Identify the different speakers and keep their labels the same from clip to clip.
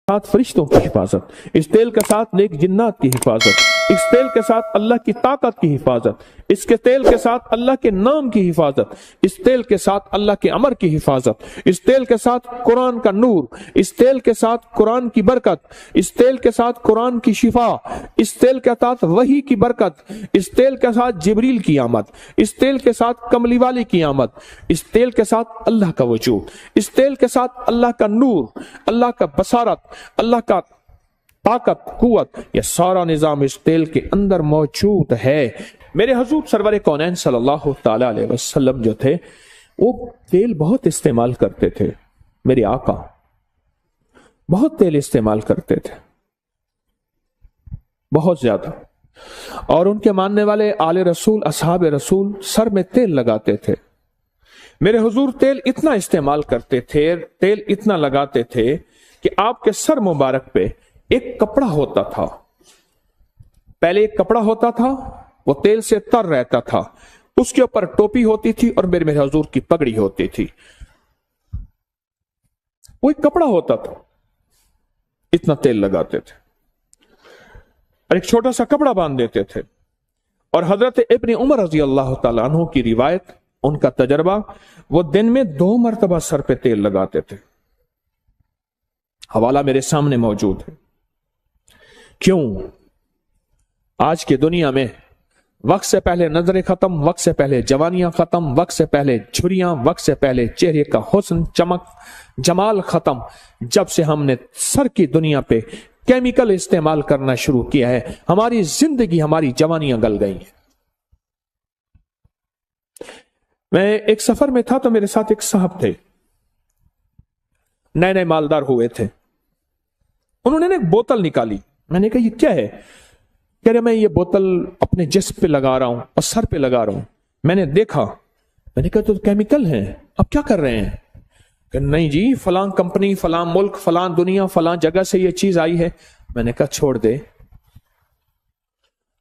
Speaker 1: साथ फरिश्तों की हिफाजत, इस तेल के साथ नेक जिन्नात की हिफाजत, इस तेल के साथ अल्लाह की ताकत की हिफाजत, इसके तेल के साथ अल्लाह के नाम की हिफाजत, इस तेल के साथ अल्लाह के अमर की हिफाजत, इस तेल के साथ कुरान का नूर, इस तेल के साथ कुरान की बरकत, इस तेल के साथ कुरान की शिफा, इस तेल के साथ वही की बरकत, इस तेल के साथ जिब्रील की आमद, इस तेल के साथ कमली वाली की आमद, इस तेल के साथ अल्लाह का वजूद, इस तेल के साथ अल्लाह का नूर, अल्लाह का बसारत, अल्लाह का ताकत, कुव्वत, यह सारा निजाम इस तेल के अंदर मौजूद है। मेरे हुजूर सरवर कौनैन सल्लल्लाहु ताला अलैहि वसल्लम जो थे वो तेल बहुत इस्तेमाल करते थे। मेरे आका बहुत तेल इस्तेमाल करते थे, बहुत ज्यादा। और उनके मानने वाले आले रसूल, असहाब रसूल सर में तेल लगाते थे। मेरे हुजूर तेल इतना इस्तेमाल करते थे, तेल इतना लगाते थे कि आपके सर मुबारक पे एक कपड़ा होता था। पहले एक कपड़ा होता था, वो तेल से तर रहता था, उसके ऊपर टोपी होती थी और मेरे हुजूर की पगड़ी होती थी। वो एक कपड़ा होता था, इतना तेल लगाते थे और एक छोटा सा कपड़ा बांध देते थे। और हजरत इब्न उमर रजी अल्लाह तआला अन्हु की रिवायत, उनका तजर्बा, वो दिन में 2 मरतबा सर पे तेल लगाते थे। हवाला मेरे सामने मौजूद है। क्यों? आज की दुनिया में वक्त से पहले नजरें खत्म, वक्त से पहले जवानियां खत्म, वक्त से पहले झुर्रियां, वक्त से पहले चेहरे का हुस्न, चमक, जमाल खत्म। जब से हमने सर की दुनिया पे केमिकल इस्तेमाल करना शुरू किया है, हमारी जिंदगी, हमारी जवानियां गल गई हैं। मैं एक सफर में था तो मेरे साथ एक साहब थे, नए नए मालदार हुए थे। उन्होंने एक बोतल निकाली। मैंने कहा ये क्या है? कह रहे मैं ये बोतल अपने जिस्म पे लगा रहा हूं और सर पे लगा रहा हूं। मैंने देखा, मैंने कहा तो केमिकल है, अब क्या कर रहे हैं? कि नहीं जी, फलां कंपनी, फलां मुल्क, फलां दुनिया, फलां जगह से ये चीज आई है। मैंने कहा छोड़ दे।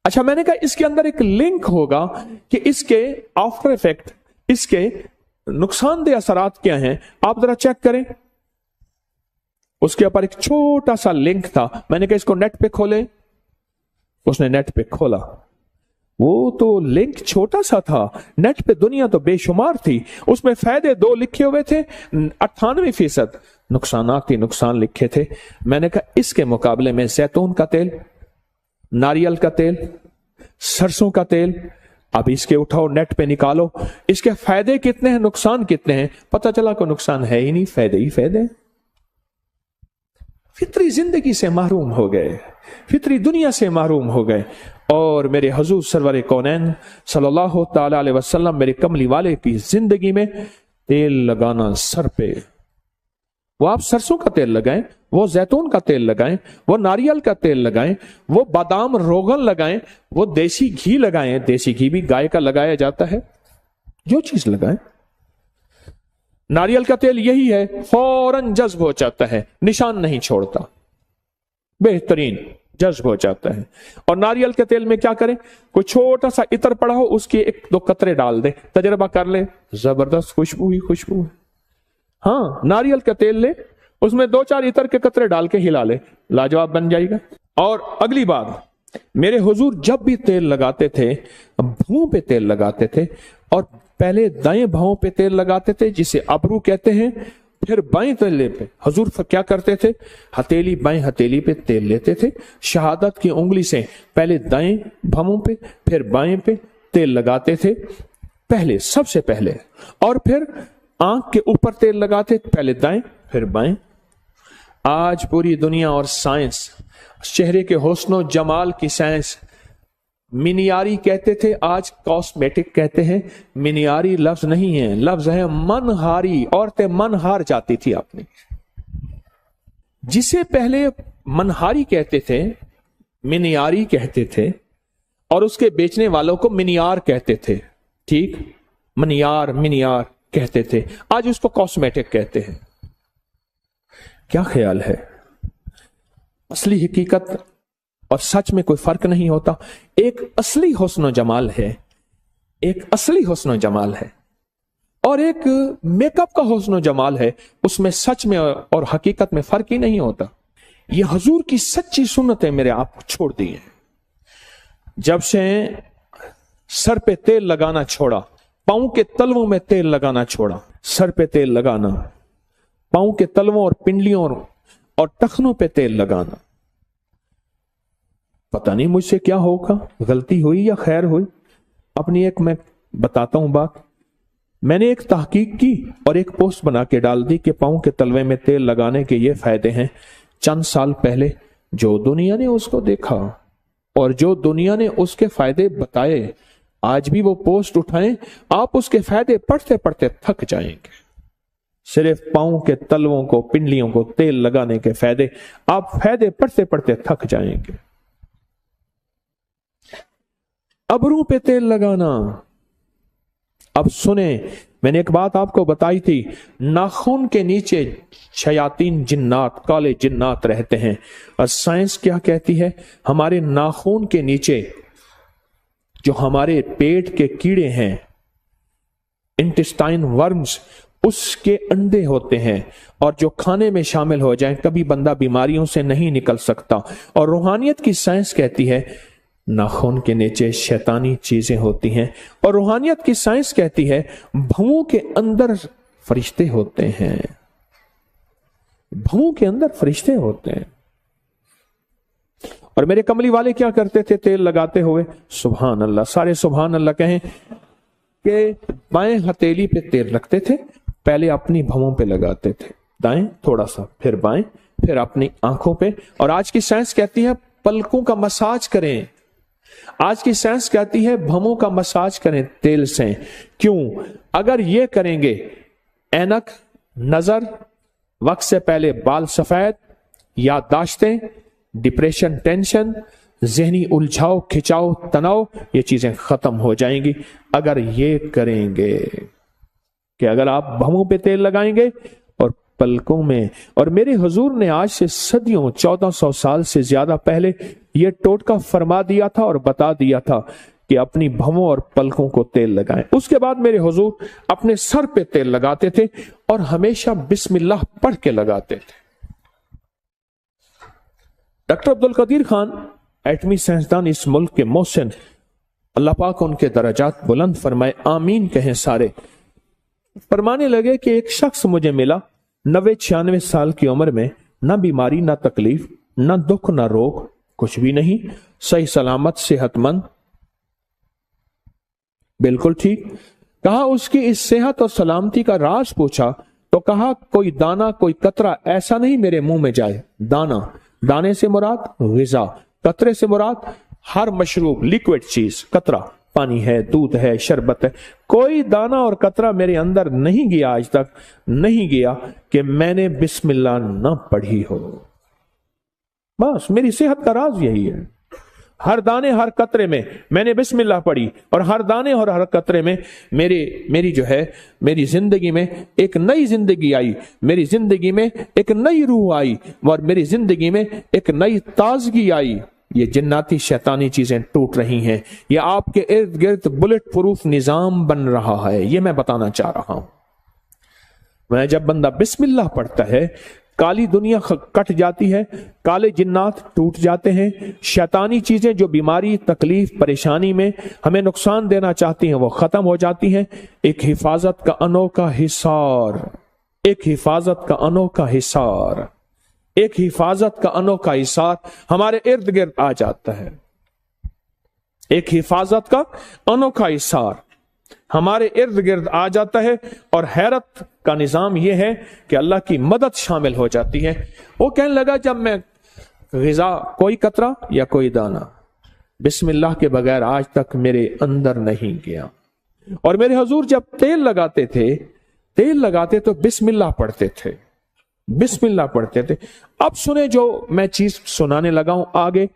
Speaker 1: अच्छा, मैंने कहा इसके अंदर एक लिंक होगा कि इसके आफ्टर इफेक्ट, इसके नुकसानदेह असरात क्या हैं, आप जरा चेक करें। उसके ऊपर एक छोटा सा लिंक था। मैंने कहा इसको नेट पे खोले। उसने नेट पे खोला, वो तो लिंक छोटा सा था, नेट पे दुनिया तो बेशुमार थी। उसमें फायदे 2 लिखे हुए थे, 98% नुकसानात ही नुकसान लिखे थे। मैंने कहा इसके मुकाबले में जैतून का तेल, नारियल का तेल, सरसों का तेल, अब इसके उठाओ, नेट पे निकालो, इसके फायदे कितने हैं, नुकसान कितने हैं। पता चला कोई नुकसान है ही नहीं, फायदे ही फायदे। फितरी जिंदगी से महरूम हो गए, फितरी दुनिया से महरूम हो गए। और मेरे हुजूर सरवर कौनैन सल्लल्लाहु ताला अलैहि वसल्लम, मेरे कमली वाले की जिंदगी में तेल लगाना सर पे, वो आप सरसों का तेल लगाएं, वो जैतून का तेल लगाएं, वो नारियल का तेल लगाएं, वो बादाम रोगन लगाएं, वो देसी घी लगाएं। देसी घी भी गाय का लगाया जाता है, जो चीज लगाएं। नारियल का तेल यही है, फौरन जज्ब हो जाता है, निशान नहीं छोड़ता, बेहतरीन जज्ब हो जाता है। और नारियल के तेल में क्या करें, कोई छोटा सा इत्र पड़ा हो, उसके 1-2 कतरे डाल दे, तजर्बा कर ले, जबरदस्त खुशबू ही खुशबू है। हाँ, नारियल का तेल ले, उसमें 2-4 इत्र के कतरे डाल के हिला ले, लाजवाब बन जाएगा। और अगली बात, मेरे हुजूर जब भी तेल लगाते थे, भुओं पे तेल लगाते थे। और पहले दाएं भौं पे तेल लगाते थे, जिसे अबरू कहते हैं, फिर बाएं तले पे हुजूर क्या करते थे, हथेली, बाएं हथेली पे तेल लेते थे, शहादत की उंगली से पहले दाएं भौं पे फिर बाएं पे तेल लगाते थे, पहले, सबसे पहले। और फिर आंख के ऊपर तेल लगाते, पहले दाएं फिर बाएं। आज पूरी दुनिया और साइंस, चेहरे के हुस्न जमाल की साइंस, मिनियारी कहते थे, आज कॉस्मेटिक कहते हैं। मिनियारी लफ्ज नहीं है, लफ्ज है मनहारी। औरतें मन हार जाती थी अपनी। जिसे पहले मनहारी कहते थे, मिनियारी कहते थे, और उसके बेचने वालों को मिनियार कहते थे। ठीक, मिनियार कहते थे, आज उसको कॉस्मेटिक कहते हैं। क्या ख्याल है? असली हकीकत और सच में कोई फर्क नहीं होता। एक असली हुस्न जमाल है, एक असली हुस्न जमाल है, और एक मेकअप का हुस्न जमाल है। उसमें सच में और हकीकत में फर्क ही नहीं होता। ये हजूर की सच्ची सुन्नतें मेरे आप छोड़ दी हैं। जब से सर पे तेल लगाना छोड़ा, पांव के तलवों में तेल लगाना छोड़ा, सर पे तेल लगाना, पांव के तलवों और पिंडलियों और टखनों पे तेल लगाना, पता नहीं मुझसे क्या होगा, गलती हुई या खैर हुई। अपनी एक मैं बताता हूं बात। मैंने एक तहकीक की और एक पोस्ट बना के डाल दी कि पांव के तलवे में तेल लगाने के ये फायदे हैं। चंद साल पहले जो दुनिया ने उसको देखा और जो दुनिया ने उसके फायदे बताए, आज भी वो पोस्ट उठाएं, आप उसके फायदे पढ़ते पढ़ते थक जाएंगे। सिर्फ पांव के तलवों को, पिंडलियों को तेल लगाने के फायदे, आप फायदे पढ़ते पढ़ते थक जाएंगे। अबरों पे तेल लगाना। अब सुने, मैंने एक बात आपको बताई थी, नाखून के नीचे शयातीन जिन्नात, काले जिन्नात रहते हैं। और साइंस क्या कहती है, हमारे नाखून के नीचे जो हमारे पेट के कीड़े हैं, इंटेस्टाइन वर्म्स, उसके अंडे होते हैं और जो खाने में शामिल हो जाएं, कभी बंदा बीमारियों से नहीं निकल सकता। और रूहानियत की साइंस कहती है नाखून के नीचे शैतानी चीजें होती हैं, और रूहानियत की साइंस कहती है भवों के अंदर फरिश्ते होते हैं, भवों के अंदर फरिश्ते होते हैं। और मेरे कमली वाले क्या करते थे तेल लगाते हुए? सुभान अल्लाह, सारे सुभान अल्लाह कहें कि बाएं हथेली पे तेल रखते थे, पहले अपनी भवों पे लगाते थे, दाएं थोड़ा सा, फिर बाएं, फिर अपनी आंखों पे। और आज की साइंस कहती है पलकों का मसाज करें, आज की साइंस कहती है भवों का मसाज करें तेल से। क्यों? अगर ये करेंगे, ऐनक, नजर, वक्त से पहले बाल सफेद, याददाश्तें, डिप्रेशन, टेंशन, जहनी उलझाव, खिंचाव, तनाव, ये चीजें खत्म हो जाएंगी अगर ये करेंगे कि अगर आप भवों पे तेल लगाएंगे और पलकों में। और मेरे हुजूर ने आज से सदियों, 1400 साल से ज्यादा पहले ये टोटका फरमा दिया था और बता दिया था कि अपनी भवों और पलकों को तेल लगाएं। उसके बाद मेरे हुजूर अपने सर पे तेल लगाते थे और हमेशा बिस्मिल्लाह पढ़ के लगाते थे। डॉक्टर अब्दुल कदीर खान, एटमी साइंसदान इस मुल्क के मोहसिन, अल्लाह पाक उनके दर्जात बुलंद फरमाए, आमीन कहें सारे, फरमाने लगे कि एक शख्स मुझे मिला 90-96 साल की उम्र में, ना बीमारी, ना तकलीफ, ना दुख, ना रोग, कुछ भी नहीं, सही सलामत, सेहतमंद, बिल्कुल ठीक। कहा उसकी इस सेहत और सलामती का राज पूछा तो कहा कोई दाना, कोई कतरा ऐसा नहीं मेरे मुंह में जाए। दाना, दाने से मुराद ग़िज़ा, कतरे से मुराद हर मशरूब, लिक्विड चीज, कतरा पानी है, दूध है, शरबत है, कोई दाना और कतरा मेरे अंदर नहीं गया, आज तक नहीं गया कि मैंने बिस्मिल्लाह न पढ़ी हो। बस मेरी सेहत का राज यही है। हर दाने हर कतरे में मैंने बिस्मिल्लाह पढ़ी और हर दाने और हर कतरे में मेरी जिंदगी में एक नई जिंदगी आई, मेरी जिंदगी में एक नई रूह आई और मेरी जिंदगी में एक नई ताजगी आई। ये जिन्नाती शैतानी चीजें टूट रही हैं, ये आपके इर्द गिर्द बुलेट प्रूफ निजाम बन रहा है, ये मैं बताना चाह रहा हूं। मैं जब बंदा बिस्मिल्लाह पढ़ता है, काली दुनिया कट जाती है, काले जिन्नात टूट जाते हैं, शैतानी चीजें जो बीमारी, तकलीफ, परेशानी में हमें नुकसान देना चाहती हैं वो खत्म हो जाती हैं। एक हिफाजत का अनोखा हिसार, एक हिफाजत का अनोखा हिसार, एक हिफाजत का अनोखा हिसार हमारे इर्द गिर्द आ जाता है। एक हिफाजत का अनोखा हिसार हमारे इर्द गिर्द आ जाता है और हैरत का निजाम यह है कि अल्लाह की मदद शामिल हो जाती है। वो कहने लगा जब मैं ग़िज़ा, कोई कतरा या कोई दाना बिस्मिल्लाह के बगैर आज तक मेरे अंदर नहीं गया। और मेरे हुजूर जब तेल लगाते तो बिस्मिल्लाह पढ़ते थे, बिस्मिल्लाह पढ़ते थे। अब सुने जो मैं चीज सुनाने लगा हूं आगे,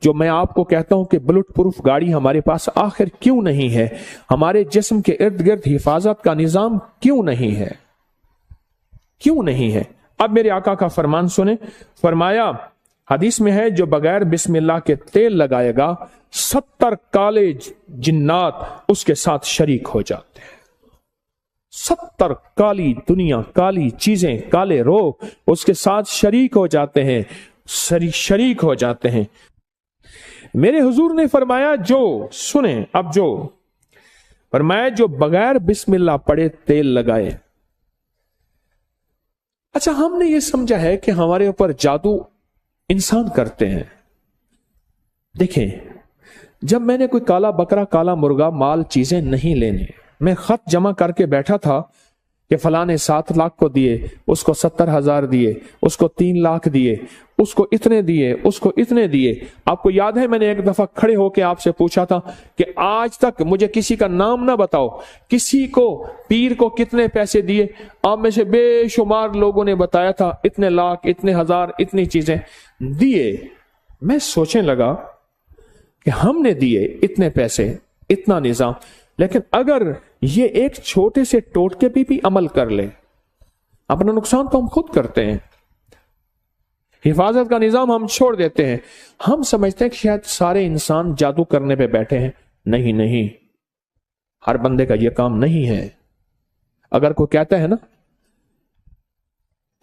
Speaker 1: जो मैं आपको कहता हूं कि बुलेट प्रूफ गाड़ी हमारे पास आखिर क्यों नहीं है, हमारे जिस्म के इर्द गिर्द हिफाजत का निजाम क्यों नहीं है, क्यों नहीं है। अब मेरे आका का फरमान सुने, फरमाया हदीस में है जो बगैर बिस्मिल्लाह के तेल लगाएगा 70 काले जिन्नात उसके साथ शरीक हो जाते हैं। 70 काली दुनिया, काली चीजें, काले रोग उसके साथ शरीक हो जाते हैं। शरीक हो जाते हैं। मेरे हुजूर ने फरमाया, जो सुने अब, जो फरमाया जो बगैर बिस्मिल्लाह पढ़े तेल लगाए। अच्छा, हमने ये समझा है कि हमारे ऊपर जादू इंसान करते हैं। देखें, जब मैंने कोई काला बकरा, काला मुर्गा, माल, चीजें नहीं लेने, मैं खत जमा करके बैठा था कि फलां ने 7 लाख को दिए, उसको 70,000 दिए, उसको 3 लाख दिए, उसको इतने दिए, उसको इतने दिए। आपको याद है मैंने एक दफा खड़े होकर आपसे पूछा था कि आज तक मुझे किसी का नाम ना बताओ, किसी को, पीर को कितने पैसे दिए। आप में से बेशुमार लोगों ने बताया था इतने लाख, इतने हजार, इतनी चीजें दिए। मैं सोचने लगा कि हमने दिए इतने पैसे, इतना निजाम, लेकिन अगर ये एक छोटे से टोटके पे भी अमल कर ले, अपना नुकसान तो हम खुद करते हैं। हिफाजत का निजाम हम छोड़ देते हैं। हम समझते हैं कि शायद सारे इंसान जादू करने पे बैठे हैं। नहीं नहीं, हर बंदे का यह काम नहीं है। अगर कोई कहता है ना,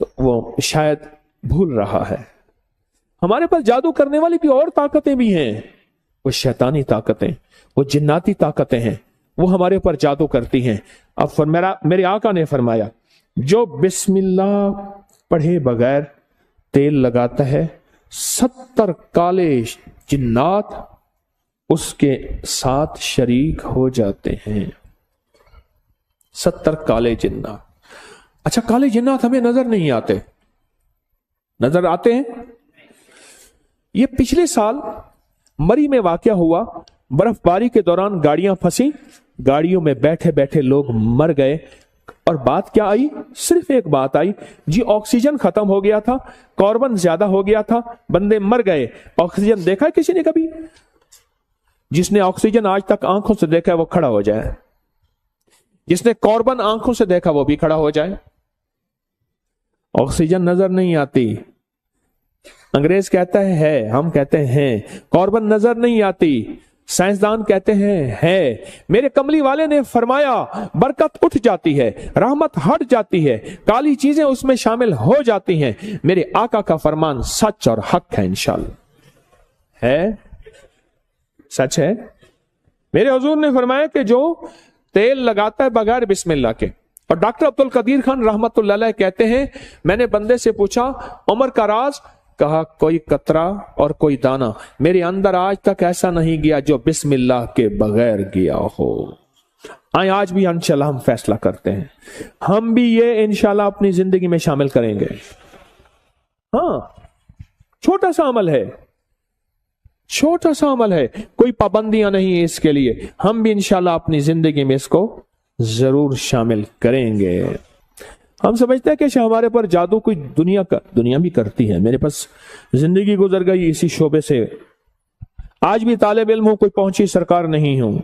Speaker 1: तो वो शायद भूल रहा है। हमारे पास जादू करने वाली भी और ताकतें भी हैं। वो शैतानी ताकतें, वो जिन्नाती ताकतें हैं, वो हमारे ऊपर जादू करती हैं। अब मेरे आका ने फरमाया, जो बिस्मिल्लाह पढ़े बगैर तेल लगाता है, 70 काले जिन्नात उसके साथ शरीक हो जाते हैं। 70 काले जिन्नात। अच्छा, काले जिन्नात हमें नजर नहीं आते, नजर आते हैं। ये पिछले साल मरी में वाकया हुआ। बर्फबारी के दौरान गाड़ियां फंसी, गाड़ियों में बैठे बैठे लोग मर गए। और बात क्या आई? सिर्फ एक बात आई जी, ऑक्सीजन खत्म हो गया था, कार्बन ज्यादा हो गया था, बंदे मर गए। ऑक्सीजन देखा है किसी ने कभी? जिसने ऑक्सीजन आज तक आंखों से देखा है वो खड़ा हो जाए, जिसने कार्बन आंखों से देखा वो भी खड़ा हो जाए। ऑक्सीजन नजर नहीं आती, अंग्रेज कहता है, हम कहते हैं। कार्बन नजर नहीं आती, साइंसदान कहते हैं है। मेरे कमली वाले ने फरमाया, बरकत उठ जाती है, रहमत हट जाती है, काली चीजें उसमें शामिल हो जाती हैं। मेरे आका का फरमान सच और हक है, इंशाअल्लाह है, सच है। मेरे हुजूर ने फरमाया कि जो तेल लगाता है बगैर बिस्मिल्लाह के। और डॉक्टर अब्दुल कदीर खान रहमतुल्लाह अलैह कहते हैं, मैंने बंदे से पूछा उम्र का राज, कहा कोई कतरा और कोई दाना मेरे अंदर आज तक ऐसा नहीं गया जो बिस्मिल्लाह के बगैर गया हो। आज भी इंशाल्लाह हम फैसला करते हैं, हम भी ये इंशाल्लाह अपनी जिंदगी में शामिल करेंगे। हाँ, छोटा सा अमल है, छोटा सा अमल है, कोई पाबंदियां नहीं है इसके लिए। हम भी इंशाल्लाह अपनी जिंदगी में इसको जरूर शामिल करेंगे। हम समझते हैं कि हमारे पर जादू कोई दुनिया भी करती है। मेरे पास जिंदगी गुजर गई इसी शोबे से। आज भी तालिब इल्म हूं, कोई पहुंची सरकार नहीं हूं।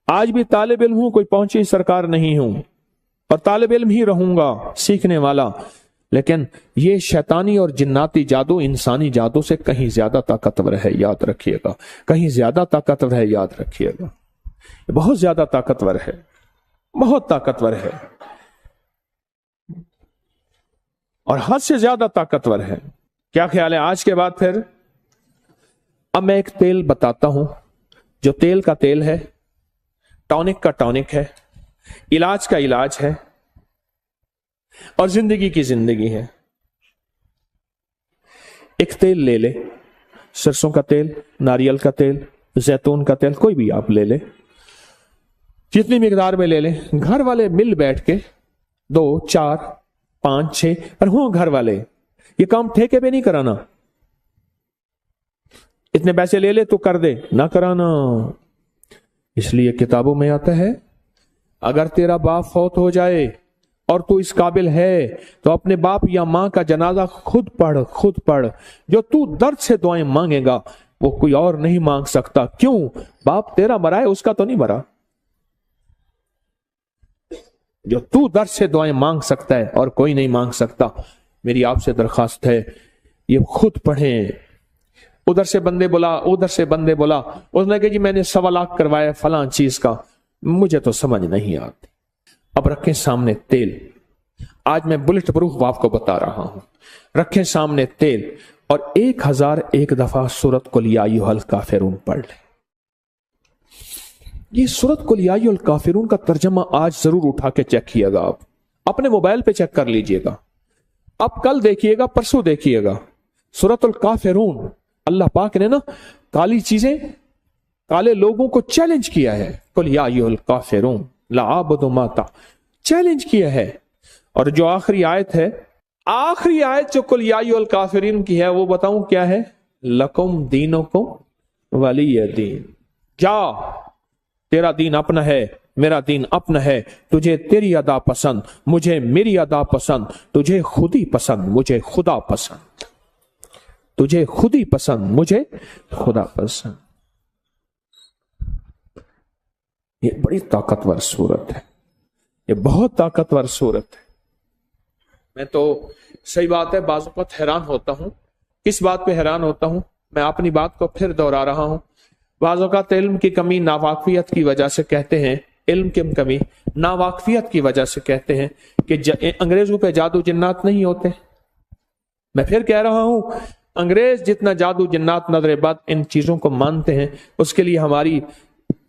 Speaker 1: आज भी तालिब इल्म हूं, कोई पहुंची सरकार नहीं हूं, और तालिब इल्म ही रहूंगा, सीखने वाला। लेकिन ये शैतानी और जिन्नाती जादू इंसानी जादू से कहीं ज्यादा ताकतवर है, याद रखिएगा। कहीं ज्यादा ताकतवर है, याद रखिएगा। बहुत ज्यादा ताकतवर है, बहुत ताकतवर है, और हद से ज्यादा ताकतवर है। क्या ख्याल है आज के बाद? फिर अब मैं एक तेल बताता हूं, जो तेल का तेल है, टॉनिक का टॉनिक है, इलाज का इलाज है, और जिंदगी की जिंदगी है। एक तेल ले ले, सरसों का तेल, नारियल का तेल, जैतून का तेल, कोई भी आप ले ले, जितनी मिकदार में ले ले। घर वाले मिल बैठ के 2, 4, 5, 6 और हो घर वाले, ये काम ठेके पे नहीं कराना। इतने पैसे ले ले तो कर दे, ना कराना। इसलिए किताबों में आता है, अगर तेरा बाप फौत हो जाए और तू इस काबिल है तो अपने बाप या मां का जनाजा खुद पढ़, खुद पढ़। जो तू दर्द से दुआएं मांगेगा वो कोई और नहीं मांग सकता। क्यों? बाप तेरा मरा है, उसका तो नहीं मरा। जो तू दर्द से दुआएं मांग सकता है और कोई नहीं मांग सकता। मेरी आपसे दरखास्त है, ये खुद पढ़ें। उधर से बंदे बोला, उधर से बंदे बोला, उसने कहा जी मैंने 1.25 लाख करवाया फलां चीज का, मुझे तो समझ नहीं आती। अब रखें सामने तेल, आज मैं बुलेट प्रूफ आपको बता रहा हूं। रखें सामने तेल, اور 1001 دفعہ سورت قل یا ایھا الکافرون پڑھ لیں۔ یہ سورت قل یا ایھا الکافرون کا ترجمہ آج ضرور اٹھا کے چیک کیے گا، آپ اپنے موبائل پہ چیک کر لیجئے گا، اب کل دیکھیے گا، پرسوں دیکھیے گا۔ سورت الکافرون، اللہ پاک نے نا کالی چیزیں، کالے لوگوں کو چیلنج کیا ہے، قل یا ایھا الکافرون لا اعبد ما چیلنج کیا ہے۔ اور جو آخری آیت ہے، آخری آیت جو قل یا ایھا الکافرین کی ہے، وہ بتاؤں کیا ہے؟ لکم دینکم ولی دین، جا تیرا دین اپنا ہے، میرا دین اپنا ہے، تجھے تیری ادا پسند، مجھے میری ادا پسند، تجھے خود ہی پسند، مجھے خدا پسند، تجھے خود ہی پسند، مجھے خدا پسند۔ یہ بڑی طاقتور صورت ہے، یہ بہت طاقتور صورت ہے۔ میں تو صحیح بات ہے بعض اوقات حیران ہوتا ہوں، کس بات پہ حیران ہوتا ہوں؟ میں اپنی بات کو پھر دہرا رہا ہوں۔ بعض اوقات علم کی کمی، ناواقفیت کی وجہ سے کہتے ہیں، علم کی کمی ناواقفیت کی وجہ سے کہتے ہیں کہ انگریزوں پہ جادو جنات نہیں ہوتے۔ میں پھر کہہ رہا ہوں، انگریز جتنا جادو جنات نظر بد ان چیزوں کو مانتے ہیں، اس کے لیے ہماری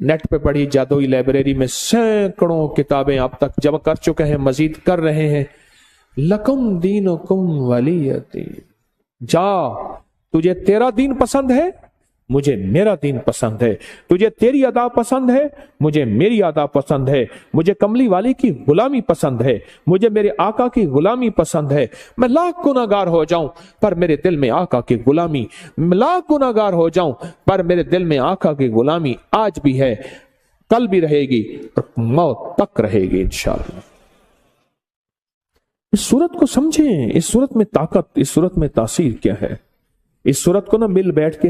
Speaker 1: نیٹ پہ پڑھی جادوئی لائبریری میں سینکڑوں کتابیں اب تک جمع کر چکے ہیں، مزید کر رہے ہیں۔ لکم دینکم ولی دین، جا تجھے تیرا دین پسند ہے، مجھے میرا دین پسند ہے، تجھے تیری ادا پسند ہے، مجھے میری ادا پسند ہے، مجھے کملی والی کی غلامی پسند ہے، مجھے میرے آقا کی غلامی پسند ہے۔ میں لاکھ گناہگار ہو جاؤں پر میرے دل میں آقا کی غلامی، لاکھ گناہگار ہو جاؤں پر میرے دل میں آقا کی غلامی آج بھی ہے، کل بھی رہے گی اور موت تک رہے گی انشاءاللہ۔ اس صورت کو سمجھیں، اس صورت میں طاقت، اس صورت میں تاثیر کیا ہے۔ اس صورت کو نہ مل بیٹھ کے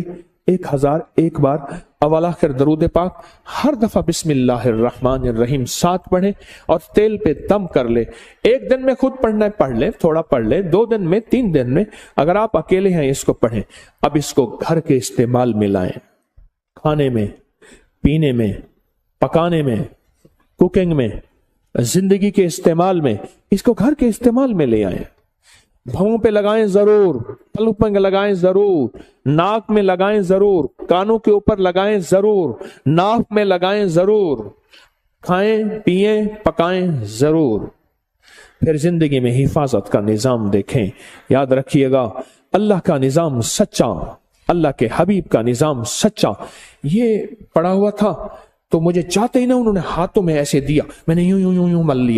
Speaker 1: 1001 بار اول آخر درود پاک ہر دفعہ بسم اللہ الرحمن الرحیم 7 پڑھیں اور تیل پہ دم کر لے۔ ایک دن میں خود پڑھنا ہے پڑھ لیں، تھوڑا پڑھ لیں، 2 دن میں، 3 دن میں، اگر آپ اکیلے ہیں اس کو پڑھیں۔ اب اس کو گھر کے استعمال میں لائیں، کھانے میں، پینے میں، پکانے میں، کوکنگ میں، زندگی کے استعمال میں، اس کو گھر کے استعمال میں لے آئیں۔ بھووں پہ لگائیں ضرور، پلو پہ لگائیں ضرور، ناک میں لگائیں ضرور، کانوں کے اوپر لگائیں ضرور، ناف میں لگائیں ضرور، کھائیں پیئیں پکائیں ضرور۔ پھر زندگی میں حفاظت کا نظام دیکھیں۔ یاد رکھیے گا، اللہ کا نظام سچا، اللہ کے حبیب کا نظام سچا۔ یہ پڑا ہوا تھا تو مجھے چاہتے ہی نہ انہوں نے ہاتھوں میں ایسے دیا، میں نے یوں یوں یوں یوں مل لیا۔